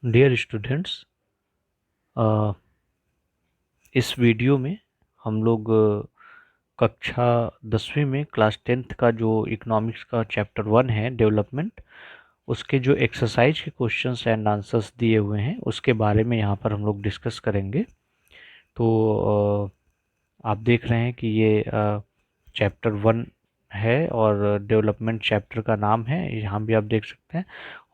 Dear students, इस video में हम लोग कक्षा 10वीं में क्लास 10th का जो इकोनॉमिक्स का चैप्टर 1 है डेवलपमेंट, उसके जो एक्सरसाइज के क्वेश्चंस एंड आंसर्स दिए हुए हैं उसके बारे में यहाँ पर हम लोग डिस्कस करेंगे। तो आप देख रहे हैं कि ये चैप्टर 1 है और डेवलपमेंट चैप्टर का नाम है, यहाँ भी आप देख सकते हैं।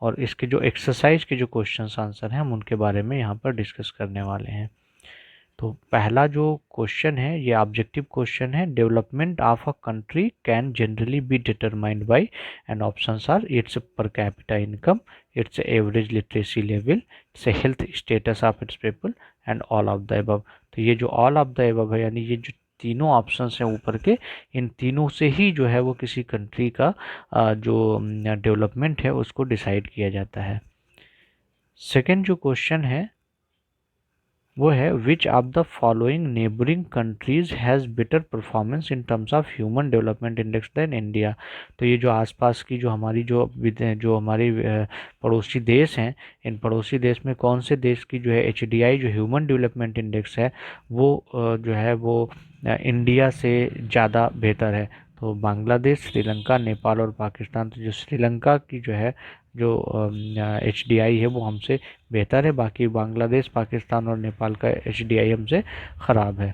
और इसके जो एक्सरसाइज के जो क्वेश्चंस आंसर हैं हम उनके बारे में यहाँ पर डिस्कस करने वाले हैं। तो पहला जो क्वेश्चन है ये ऑब्जेक्टिव क्वेश्चन है, development of a country can generally be determined by, and options are its per capita income, its average literacy level, its health status of its people and all of the above. तो ये जो all of the above है यानी ये जो तीनों options हैं ऊपर के, इन तीनों से ही जो है वो किसी कंट्री का जो डेवलपमेंट है उसको डिसाइड किया जाता है। सेकेंड जो क्वेश्चन है वो है which of the following neighbouring countries has better performance in terms of human development index than India. तो ये जो आसपास की जो हमारी जो हमारी पड़ोसी देश हैं, इन पड़ोसी देश में कौन से देश की जो है HDI जो ह्यूमन डेवलपमेंट इंडेक्स है वो जो है वो इंडिया से ज़्यादा बेहतर है। तो बांग्लादेश, श्रीलंका, नेपाल और पाकिस्तान। तो जो श्रीलंका की जो है जो HDI है वो हमसे बेहतर है, बाकी बांग्लादेश, पाकिस्तान और नेपाल का HDI हमसे ख़राब है।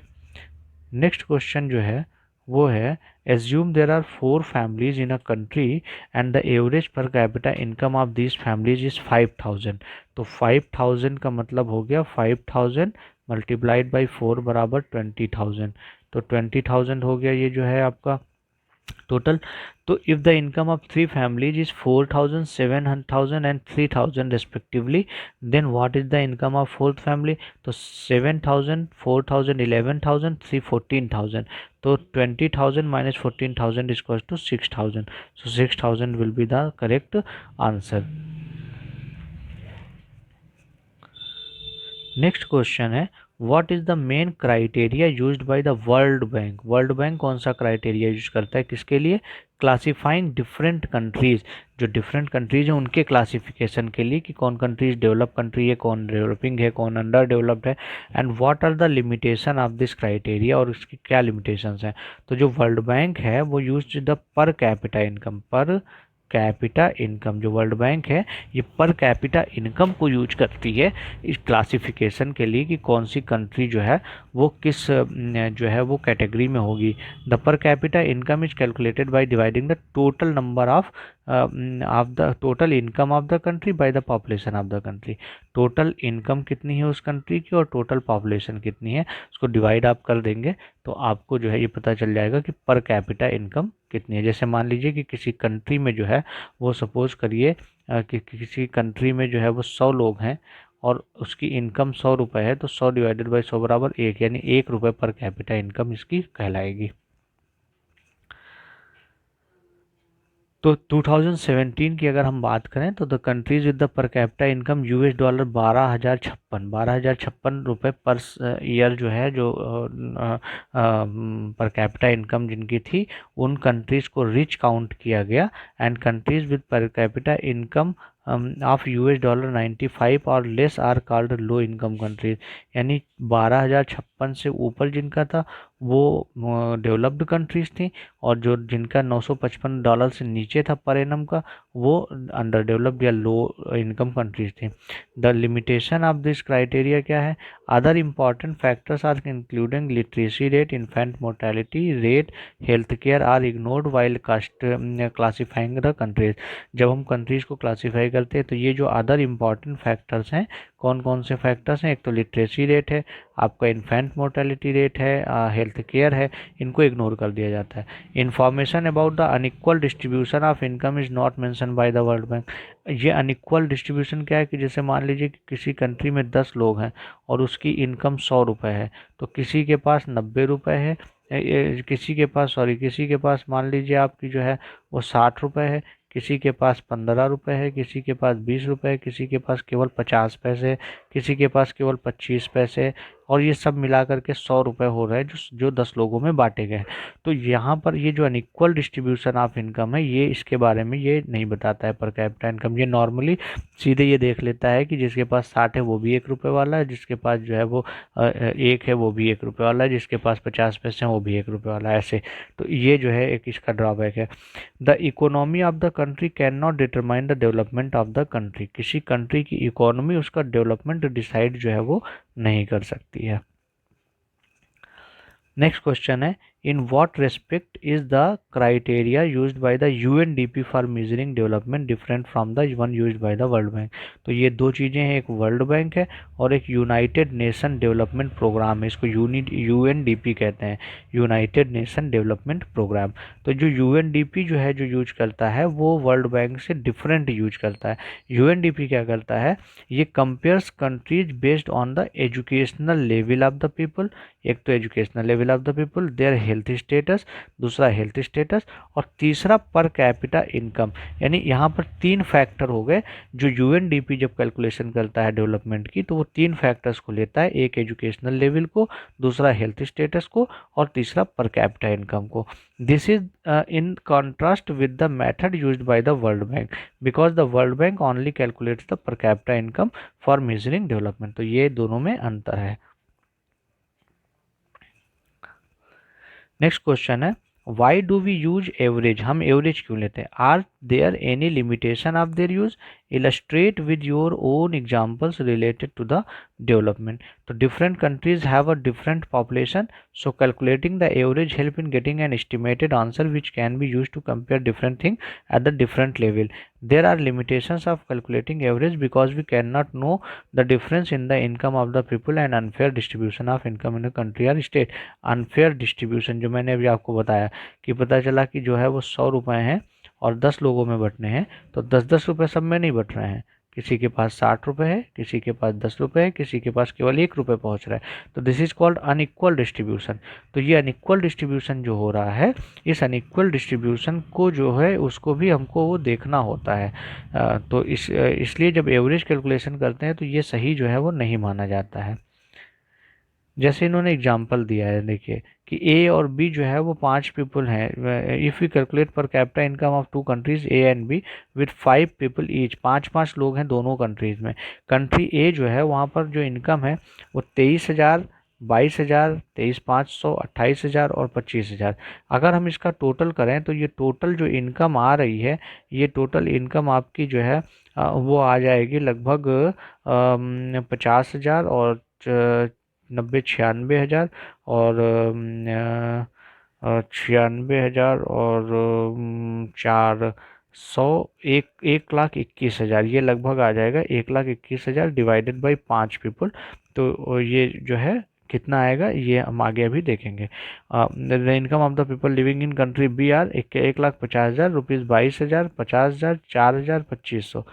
नेक्स्ट क्वेश्चन जो है वो है assume there are 4 families in a country and the average per capita income of this families is 5000। तो 5000 का मतलब हो गया 5000 मल्टीप्लाइड बाई 4 बराबर 20,000। तो 20,000 हो गया ये जो है आपका टोटल। तो if the income of 3 families is 4,000, 7,000 and 3,000 respectively, then what is the income of fourth family. तो 7,000, 4,000, 11,000, 3 14,000। तो 20,000 minus 14,000 is equal to 6,000। So 6,000 will be the correct answer. Next question है what is the main criteria used by the World Bank. World Bank कौन सा criteria use करता है किसके लिए? Classifying different countries, जो डिफरेंट कंट्रीज हैं उनके क्लासिफिकेशन के लिए कि कौन कंट्रीज डेवलप कंट्री है, कौन डेवलपिंग है, कौन अंडर डेवलप्ड है, and what are the limitation of this criteria, और उसकी क्या लिमिटेशंस हैं। तो जो वर्ल्ड बैंक है वो use the per capita income, पर कैपिटा इनकम, जो वर्ल्ड बैंक है ये पर कैपिटा इनकम को यूज करती है इस क्लासिफिकेशन के लिए कि कौन सी कंट्री जो है वो किस जो है वो कैटेगरी में होगी। The per capita income is calculated by dividing the total number of the total income of the country by the population of the country. Total income कितनी है उस कंट्री की और टोटल पॉपुलेशन कितनी है उसको डिवाइड आप कर देंगे तो आपको जो है ये पता चल जाएगा कि पर कैपिटा इनकम कितनी है। जैसे मान लीजिए कि किसी कंट्री में जो है वो सपोज करिए कि किसी कंट्री में जो है वो 100 लोग हैं और उसकी इनकम 100 रुपये है, तो 100 डिवाइडेड बाई 100 बराबर 1, यानी 1 रुपये पर कैपिटा इनकम इसकी कहलाएगी। तो 2017 की अगर हम बात करें तो the countries with the per capita income $12 12,056 रुपये पर ईयर जो है जो पर कैपिटा इनकम जिनकी थी उन कंट्रीज़ को रिच काउंट किया गया, and countries with per capita income of $95 और less are called low income countries. यानी 12,056 से ऊपर जिनका था वो डेवलप्ड कंट्रीज थी, और जो जिनका $955 से नीचे था पर एनम का वो अंडर डेवलप्ड या लो इनकम कंट्रीज थी। The limitation of this criteria क्या है? Other important factors are including literacy rate, infant mortality rate, health care are ignored while classifying the countries. जब हम कंट्रीज को classify करते हैं तो ये जो अदर इम्पॉर्टेंट फैक्टर्स हैं कौन कौन से फैक्टर्स हैं? एक तो लिटरेसी रेट है, आपका इन्फेंट मोर्टेलिटी रेट है, हेल्थ केयर है, इनको इग्नोर कर दिया जाता है। Information about the unequal distribution of income is not mention by the World bank. ये अनइक्वल डिस्ट्रीब्यूशन क्या है कि जैसे मान लीजिए कि किसी कंट्री में 10 लोग हैं और उसकी इनकम 100 रुपये है, तो किसी के पास 90 रुपये है, किसी के पास मान लीजिए आपकी जो है वो 60 रुपये है, किसी के पास 15 रुपये है, किसी के पास 20 रुपये है, किसी के पास केवल 50 पैसे, किसी के पास केवल 25 पैसे, और ये सब मिला करके 100 रुपये हो रहे हैं जो जो 10 लोगों में बांटे गए हैं। तो यहाँ पर ये जो अनइक्वल डिस्ट्रीब्यूशन ऑफ इनकम है, ये इसके बारे में ये नहीं बताता है पर कैपिटा इनकम। ये नॉर्मली सीधे ये देख लेता है कि जिसके पास 60 है वो भी 1 रुपये वाला है, जिसके पास जो है वो 1 है वो भी 1 रुपये वाला है, जिसके पास 50 पैसे हैं वो भी 1 रुपये वाला है, ऐसे। तो ये जो है एक इसका ड्रॉबैक है। The economy of the country can not determine the development of the country. किसी कंट्री की इकोनॉमी उसका डेवलपमेंट डिसाइड जो है वो नहीं कर सकती है। नेक्स्ट क्वेश्चन है, in what respect is the criteria used by the UNDP for measuring development different from the one used by the World bank. तो ये दो चीज़ें हैं, एक वर्ल्ड बैंक है और एक यूनाइटेड नेशन डेवलपमेंट प्रोग्राम है। इसको यूएनडीपी कहते हैं, यूनाइटेड नेशन डेवलपमेंट प्रोग्राम। तो जो यूएनडीपी जो है जो यूज करता है वो वर्ल्ड बैंक से डिफरेंट यूज करता है। यूएनडीपी क्या करता है, ये compares countries based on the educational level of the people. एक तो educational level of the people, their health status, दूसरा हेल्थ स्टेटस, और तीसरा पर कैपिटा इनकम। यानी यहाँ पर 3 फैक्टर हो गए। जो यूएनडीपी जब कैलकुलेशन करता है डेवलपमेंट की तो वो 3 फैक्टर्स को लेता है, एक एजुकेशनल लेवल को, दूसरा हेल्थ स्टेटस को, और तीसरा पर कैपिटा इनकम को। This is in contrast with the method used by the World Bank, because the World Bank only calculates the per capita income for measuring development. तो ये दोनों में अंतर है। नेक्स्ट क्वेश्चन है, why do we use average. हम average क्यों लेते हैं? Are there any limitation of their use? Illustrate with your own examples related to the development. तो different countries have a different population, so calculating the average help in getting an estimated answer which can be used to compare different things at the different level. There are limitations of calculating average because we cannot know the difference in the income of the people and unfair distribution of income in a country or state. Unfair distribution जो मैंने अभी आपको बताया कि पता चला कि जो है वो 100 रुपये हैं और 10 लोगों में बंटने हैं, तो 10-10 रुपये सब में नहीं बट रहे हैं। किसी के पास 60 रुपये है, किसी के पास 10 रुपये है, किसी के पास केवल 1 रुपये पहुंच रहा है। तो this is called unequal distribution. तो ये अनइक्वल डिस्ट्रीब्यूशन जो हो रहा है, इस अनइक्वल डिस्ट्रीब्यूशन को जो है उसको भी हमको वो देखना होता है। तो इसलिए जब एवरेज कैलकुलेशन करते हैं तो ये सही जो है वो नहीं माना जाता है। जैसे इन्होंने एग्जाम्पल दिया है, देखिए कि ए और बी जो है वो 5 पीपल हैं। If we calculate per capita income of 2 countries A and B with 5 people each, 5-5 लोग हैं दोनों कंट्रीज में। कंट्री ए जो है वहाँ पर जो इनकम है वो 23,000, 22,000, 23,500, 28,000 और 25,000। अगर हम इसका टोटल करें तो ये टोटल जो इनकम आ रही है, ये टोटल इनकम आपकी जो है वो आ जाएगी लगभग 50,000 और 96,000 और 96,000 और 400, 1,21,000। ये लगभग आ जाएगा 1,21,000 डिवाइडेड बाई 5 पीपल। तो ये जो है कितना आएगा ये हम आगे अभी देखेंगे। The income of the people living in country B are 1,50,000 rupees, 22,000, 50,000, 4,000, 2,500।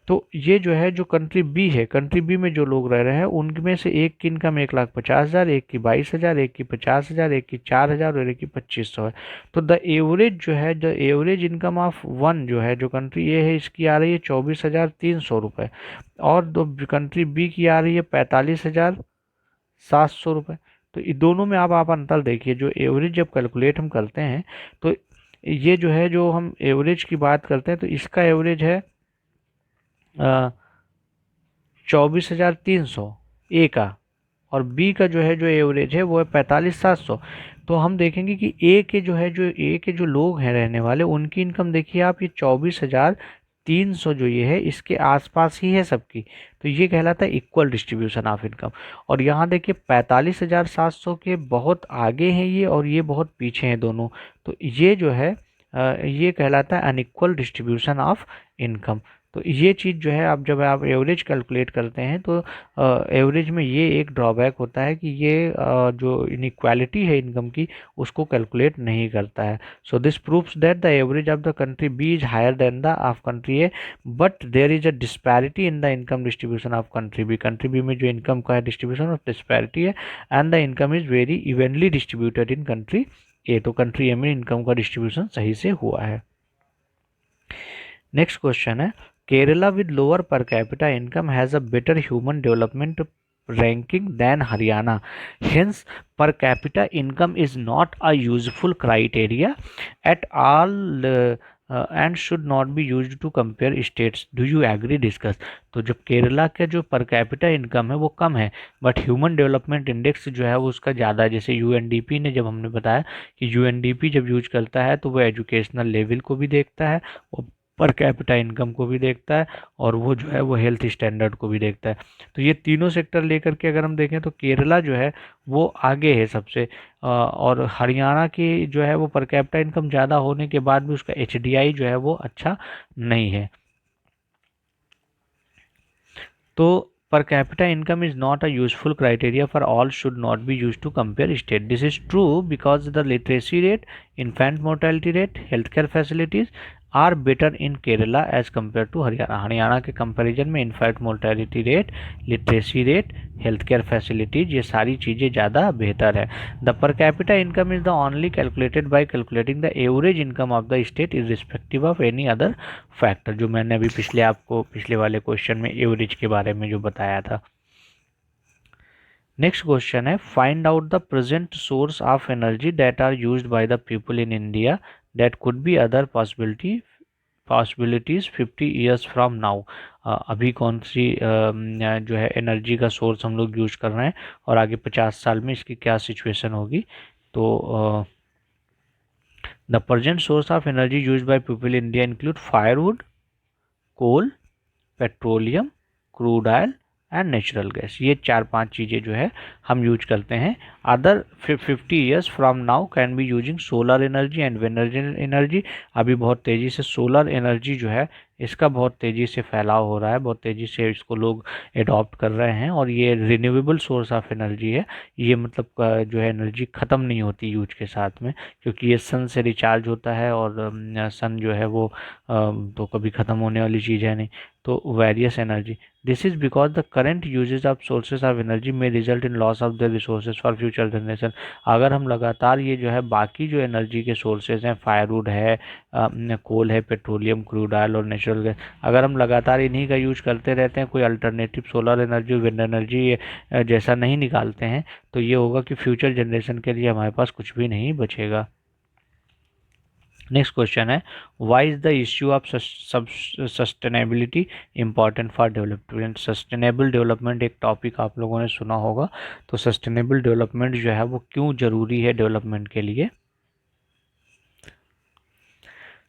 तो ये जो है जो कंट्री बी है, कंट्री बी में जो लोग रह रहे हैं उनमें से एक की इनकम 1,50,000, एक की 22,000, एक की 50,000, एक की 4,000 और एक की 2,500 है। तो द एवरेज जो है, the average income of one जो है, जो कंट्री ए है इसकी आ रही है 24,300 रुपये, और दो कंट्री बी की आ रही है 45,700 रुपये। तो इन दोनों में आप अंतर देखिए। जो एवरेज जब कैलकुलेट हम करते हैं तो ये जो है, जो हम एवरेज की बात करते हैं तो इसका एवरेज है 24,300 ए का, और बी का जो है जो एवरेज है वो है 45,700। तो हम देखेंगे कि ए के जो है, जो ए के जो लोग हैं रहने वाले, उनकी इनकम देखिए आप, ये 24,300 जो ये है इसके आसपास ही है सबकी। तो ये कहलाता है इक्वल डिस्ट्रीब्यूशन ऑफ इनकम। और यहाँ देखिए 45,700 के बहुत आगे हैं ये, और ये बहुत पीछे हैं दोनों। तो ये जो है ये कहलाता है अनइक्वल डिस्ट्रीब्यूशन ऑफ इनकम। तो ये चीज़ जो है, आप जब आप एवरेज कैलकुलेट करते हैं तो एवरेज में ये एक ड्रॉबैक होता है कि ये जो इनइक्वालिटी है इनकम की उसको कैलकुलेट नहीं करता है। So this proves that the average of the country B is higher than the of country A, but there is a disparity in the income distribution of country B. Country B में जो income का है distribution और disparity है, and the income is very evenly distributed in country A. तो country ए में income का distribution सही से हुआ है। नेक्स्ट क्वेश्चन है, केरला विद लोअर पर capita income has a better human development ranking than Haryana. Hence, per capita income is not a useful criteria at all, and should not be used to compare states. Do you agree? Discuss. तो जो केरला का जो पर capita income है वो कम है, but human development index जो है वो उसका ज़्यादा है। जैसे यूएनडीपी ने, जब हमने बताया कि यूएनडीपी जब यूज करता है तो वो एजुकेशनल लेवल को भी देखता है, वो पर कैपिटा इनकम को भी देखता है, और वो जो है वो हेल्थ स्टैंडर्ड को भी देखता है। तो ये तीनों सेक्टर लेकर के अगर हम देखें तो केरला जो है वो आगे है सबसे। और हरियाणा की जो है वो पर कैपिटा इनकम ज़्यादा होने के बाद भी उसका एचडीआई जो है वो अच्छा नहीं है। तो per capita income is not a useful criteria for all, should not be used to compare state. This is true because the literacy rate, infant mortality rate, healthcare facilities are better in Kerala as compared to Haryana. Haryana के comparison में in fact mortality rate, literacy rate, health care facilities, ये सारी चीज़ें ज़्यादा बेहतर है। The per capita income is the only calculated by calculating the average income of the state irrespective of any other factor, जो मैंने अभी पिछले वाले क्वेश्चन में एवरेज के बारे में जो बताया था। नेक्स्ट क्वेश्चन है, find out the present source of energy that are used by the people in India that could be other possibilities 50 years from now. अभी कौन सी जो है एनर्जी का सोर्स हम लोग यूज कर रहे हैं और आगे 50 साल में इसकी क्या सिचुएशन होगी। तो the present source of energy used by people in India include firewood, coal, petroleum, crude oil and natural gas. ये 4-5 चीज़ें जो है हम यूज करते हैं। Other 50 years from now can be using solar energy and wind energy. अभी बहुत तेज़ी से सोलर एनर्जी जो है इसका बहुत तेज़ी से फैलाव हो रहा है, बहुत तेज़ी से इसको लोग एडॉप्ट कर रहे हैं, और ये रिन्यूएबल सोर्स ऑफ एनर्जी है। ये मतलब जो है एनर्जी ख़त्म नहीं होती यूज के साथ में, क्योंकि ये सन से रिचार्ज होता है, और सन जो है वो तो कभी ख़त्म होने वाली चीज़ है नहीं। तो various energy, this is because the current usages of sources of energy may result in loss of the resources for future generation. अगर हम लगातार ये जो है बाकी जो एनर्जी के सोर्सेज हैं, फायरवुड है, कोल है, पेट्रोलियम, क्रूड ऑयल और नेचुरल गैस, अगर हम लगातार इन्हीं का यूज करते रहते हैं, कोई alternative solar energy, wind energy जैसा नहीं निकालते हैं, तो ये होगा कि फ्यूचर जनरेशन के लिए हमारे पास कुछ भी नहीं बचेगा। नेक्स्ट क्वेश्चन है, why is the issue of sustainability important for development. Sustainable development एक टॉपिक आप लोगों ने सुना होगा, तो सस्टेनेबल डेवलपमेंट जो है वो क्यों जरूरी है डेवलपमेंट के लिए।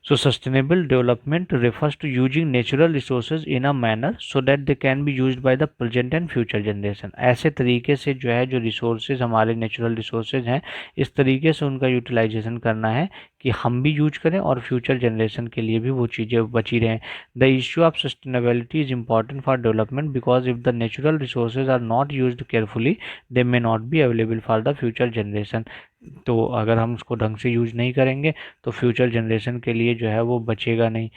So sustainable development refers to using natural resources in a manner so that they can be used by the present and future generation. ऐसे तरीके से जो है जो resources हमारे natural resources हैं, इस तरीके से उनका utilization करना है कि हम भी यूज करें और फ्यूचर जनरेशन के लिए भी वो चीज़ें बची रहें। The issue of sustainability is important for development because if the natural resources are not used carefully they may not be available for the future generation. तो अगर हम उसको ढंग से यूज नहीं करेंगे तो फ्यूचर जनरेशन के लिए जो है वो बचेगा नहीं।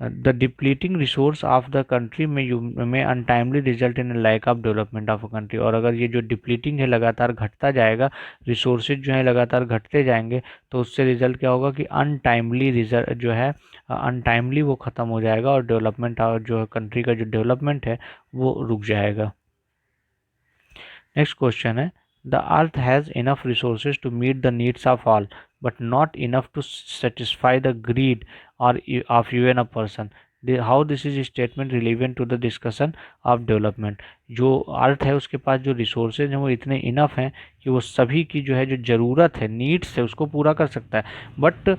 The depleting resource of the country may untimely result in lack of development of a country. और अगर ये जो डिप्लीटिंग है लगातार घटता जाएगा, रिसोर्सेज जो है लगातार घटते जाएंगे, तो उससे रिजल्ट क्या होगा कि अनटाइमली रिजल्ट जो है अनटाइमली वो ख़त्म हो जाएगा, और डेवलपमेंट जो कंट्री का जो डेवलपमेंट है वो रुक जाएगा। नेक्स्ट क्वेश्चन है, the earth has enough resources to meet the needs of all but not enough to satisfy the greed or of you an a person. How this is statement relevant to the discussion of development. जो earth है उसके पास जो resources हैं वो इतने enough हैं कि वो सभी की जो है जो ज़रूरत है, नीड्स है, उसको पूरा कर सकता है, बट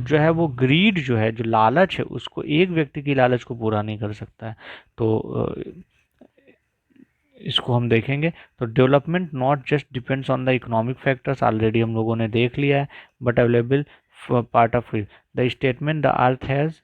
जो है वो ग्रीड जो है, जो लालच है, उसको एक व्यक्ति की लालच को पूरा नहीं कर सकता है। तो इसको हम देखेंगे। तो development not just depends on the economic factors, already हम लोगों ने देख लिया है, but available part of it. The statement the earth has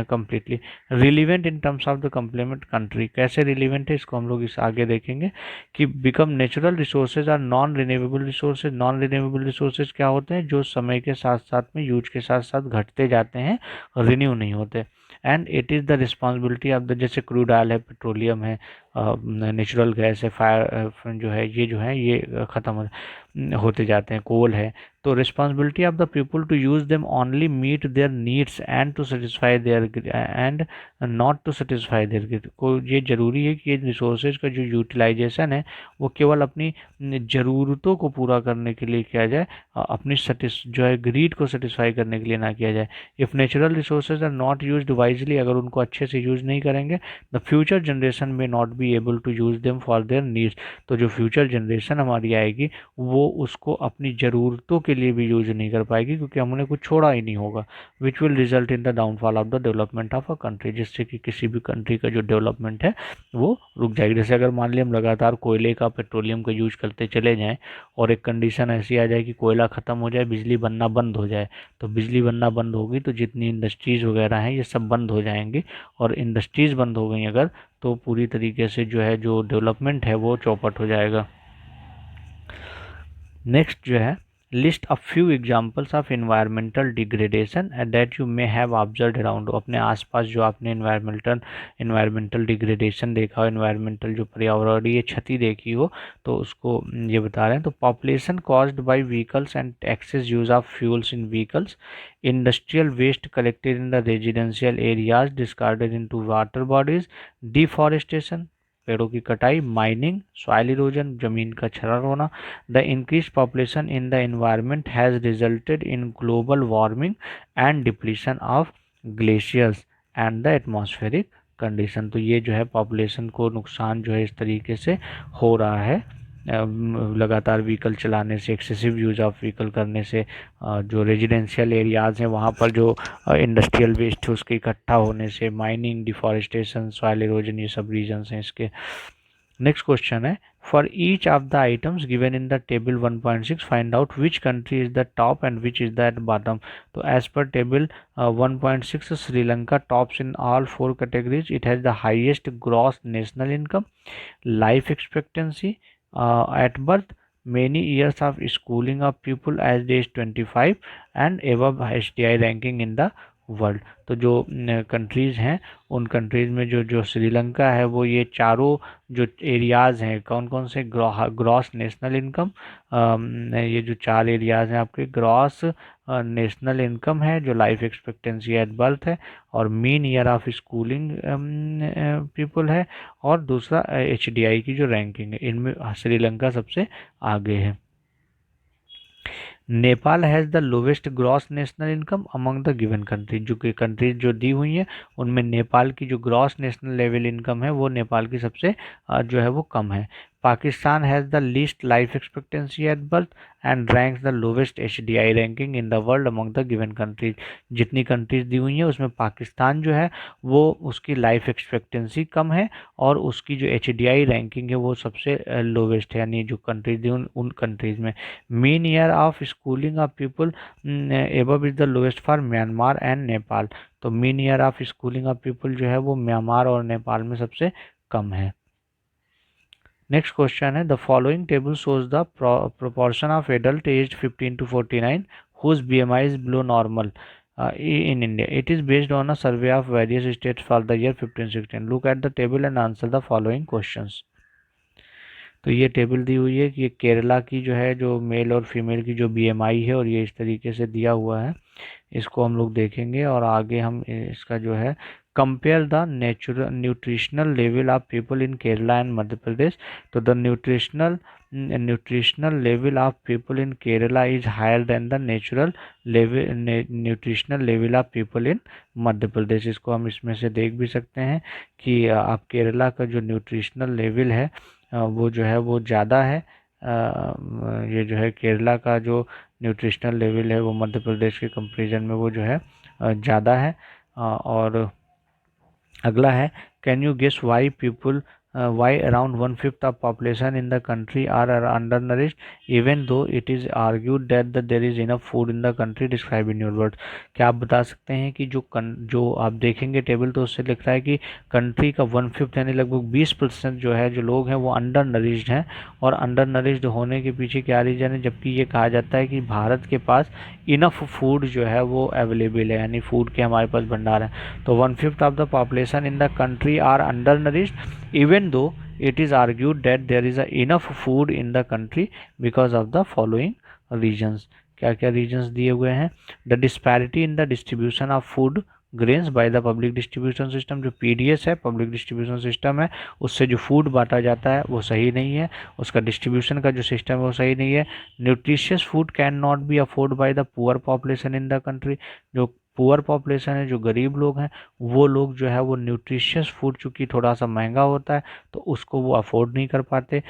completely relevant in terms of the complement country. कैसे रिलीवेंट है इसको हम लोग इस आगे देखेंगे कि become natural resources are non renewable resources. Non renewable resources क्या होते हैं, जो समय के साथ साथ में, यूज के साथ साथ घटते जाते हैं, रिन्यू नहीं होते। And it is the responsibility of the, जैसे क्रूड ऑयल है, पेट्रोलियम है, नेचुरल गैस है, फायर जो है ये ख़त्म होते जाते हैं, कोल है, तो responsibility of the people to use them only meet their needs and to satisfy their and not to satisfy their को ये ज़रूरी है कि रिसोर्सेज का जो यूटिलाइजेशन है वो केवल अपनी ज़रूरतों को पूरा करने के लिए किया जाए, अपनी जो है ग्रीड को सेटिस्फाई करने के लिए ना किया जाए। If natural resources are not used wisely, अगर उनको अच्छे से यूज़ नहीं करेंगे, the future generation may not be able to use them for their needs, तो जो फ्यूचर जनरेशन हमारी आएगी वो उसको अपनी ज़रूरतों के लिए भी यूज नहीं कर पाएगी, क्योंकि हमने कुछ छोड़ा ही नहीं होगा। Which will result in the downfall of the development of a country, जिससे कि किसी भी कंट्री का जो डेवलपमेंट है वो रुक जाएगी। जैसे अगर मान लिया हम लगातार कोयले का, पेट्रोलियम का यूज करते चले जाएं और एक कंडीशन ऐसी आ जाए कि कोयला ख़त्म हो जाए, बिजली बनना बंद हो जाए, तो बिजली बनना बंद होगी तो जितनी इंडस्ट्रीज़ वगैरह हैं ये सब बंद हो जाएंगी, और इंडस्ट्रीज़ बंद हो गई अगर, तो पूरी तरीके से जो है जो डेवलपमेंट है वो चौपट हो जाएगा। नेक्स्ट जो है, list a few examples of environmental degradation that you may have observed around, अपने आसपास जो आपने इन्वायरमेंटल डिग्रेडेशन देखा हो, इन्वायरमेंटल जो पर्यावरणीय क्षति देखी हो, तो उसको ये बता रहे हैं। तो population caused by vehicles and excess use of fuels in vehicles, industrial waste collected in the residential areas discarded into water bodies, deforestation पेड़ों की कटाई, माइनिंग, सॉइल इरोजन जमीन का क्षरण होना, the increase population in the environment has resulted in global warming and depletion of glaciers and the atmospheric condition. तो ये जो है पॉपुलेशन को नुकसान जो है इस तरीके से हो रहा है लगातार व्हीकल चलाने से, एक्सेसिव यूज़ ऑफ व्हीकल करने से, जो रेजिडेंशियल एरियाज़ हैं वहाँ पर जो इंडस्ट्रियल वेस्ट है उसके इकट्ठा होने से, माइनिंग, डिफॉरेस्टेशन, सॉइल इरोजन, ये सब रीजन्स हैं इसके। नेक्स्ट क्वेश्चन है, for each of the items given in the table 1.6 find out which country is the top and which is the at bottom. तो as per table 1.6 Sri Lanka tops in all 4 categories, it has the highest gross national income, life expectancy at birth, many years of schooling of people as they is 25 and above HDI ranking in the world. तो जो countries हैं उन countries में जो जो श्रीलंका है वो ये चारों जो एरियाज़ हैं, कौन कौन से, ग्रॉस नेशनल इनकम, ये जो 4 एरियाज़ हैं आपके, ग्रॉस नेशनल इनकम है, जो लाइफ एक्सपेक्टेंसी एट बर्थ है, और mean year of schooling people है, और दूसरा HDI की जो रैंकिंग है, इनमें श्रीलंका सबसे आगे है। Nepal has the lowest gross national income among the given country, जो कि कंट्रीज जो दी हुई हैं उनमें नेपाल की जो ग्रॉस नेशनल लेवल इनकम है वो नेपाल की सबसे जो है वो कम है। Pakistan has the least life expectancy at birth and ranks the lowest HDI ranking in the world among the given countries. जितनी कंट्रीज दी हुई हैं उसमें पाकिस्तान जो है वो उसकी लाइफ एक्सपेक्टेंसी कम है और उसकी जो HDI रैंकिंग है वो सबसे लोवेस्ट है, यानी जो कंट्रीज दी उन कंट्रीज में। Mean year of schooling of people above is the lowest for Myanmar and Nepal. तो mean year of schooling of people जो है वो म्यांमार और नेपाल में सबसे कम है। नेक्स्ट क्वेश्चन है, the following table shows the proportion of adult age 15 to 49 whose BMI is below normal in India. It is based on a survey of various states for the year 15-16. Look at the table and answer the following questions. तो ये table दी हुई है कि ये केरला की जो है जो मेल और फीमेल की जो BMI है और ये इस तरीके से दिया हुआ है, इसको हम लोग देखेंगे और आगे हम इसका जो है compare the nutritional level of people in Kerala and Madhya Pradesh. तो the nutritional level of people in Kerala is higher than the nutritional level of people in Madhya Pradesh. इसको हम इसमें से देख भी सकते हैं कि आप केरला का जो न्यूट्रिशनल लेवल है वो जो है वो ज़्यादा है, ये जो है केरला का जो न्यूट्रिशनल लेवल है वो मध्य प्रदेश के कंपैरिजन में वो जो है ज़्यादा है। और अगला है, can you guess why people why around 1/5 of population in the country are undernourished even though it is argued that there is enough food in the country, describe in your words। क्या आप बता सकते हैं कि जो आप देखेंगे table तो उससे लिख रहा है कि कंट्री का 1/5 यानी लगभग 20% जो है जो लोग हैं वो अंडर नरिश्ड हैं, और अंडर नरिश्ड होने के पीछे क्या रीज़न है, जबकि ये कहा जाता है कि भारत के पास इनफ फूड जो है वो अवेलेबल है, यानी फूड के हमारे पास भंडार है। तो 1/5 of the population in the country are undernourished even though it is argued that there is enough food in the country because of the following reasons। क्या क्या रीजंस दिए हुए हैं। The disparity in the distribution of food grains by the public distribution system, जो PDS है, public distribution system है, उससे जो फूड बांटा जाता है वो सही नहीं है, उसका डिस्ट्रीब्यूशन का जो सिस्टम है वो सही नहीं है। Nutritious food can not be afford by the poor population in the country, जो पुअर पॉपुलेशन है, जो गरीब लोग हैं, वो लोग जो है वो न्यूट्रिशियस फूड चूँकि थोड़ा सा महंगा होता है तो उसको वो अफोर्ड नहीं कर पाते।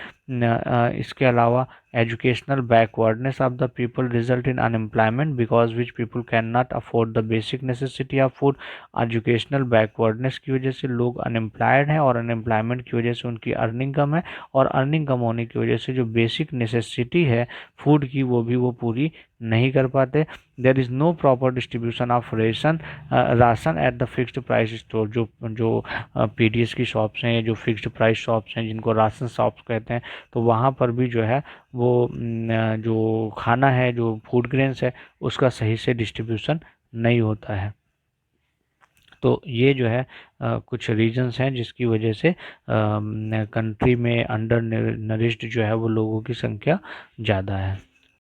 इसके अलावा educational backwardness of the people result in unemployment because which people cannot afford the basic necessity of food। educational backwardness की वजह से लोग अनएम्प्लॉयड हैं और अनएम्प्लॉयमेंट की वजह से उनकी अर्निंग कम है, और अर्निंग कम होने की वजह से जो बेसिक नेसेसिटी है फूड की वो भी वो पूरी नहीं कर पाते। There is no proper distribution of ration at the fixed price store, जो जो पीडीएस की शॉप्स हैं, जो फिक्स्ड प्राइस शॉप्स हैं जिनको राशन शॉप्स कहते हैं, तो वहाँ पर भी जो है वो जो खाना है, जो फूड ग्रेन्स है, उसका सही से डिस्ट्रीब्यूशन नहीं होता है। तो ये जो है कुछ रीजंस हैं जिसकी वजह से कंट्री में अंडर नरिश्ड जो है वो लोगों की संख्या ज़्यादा है।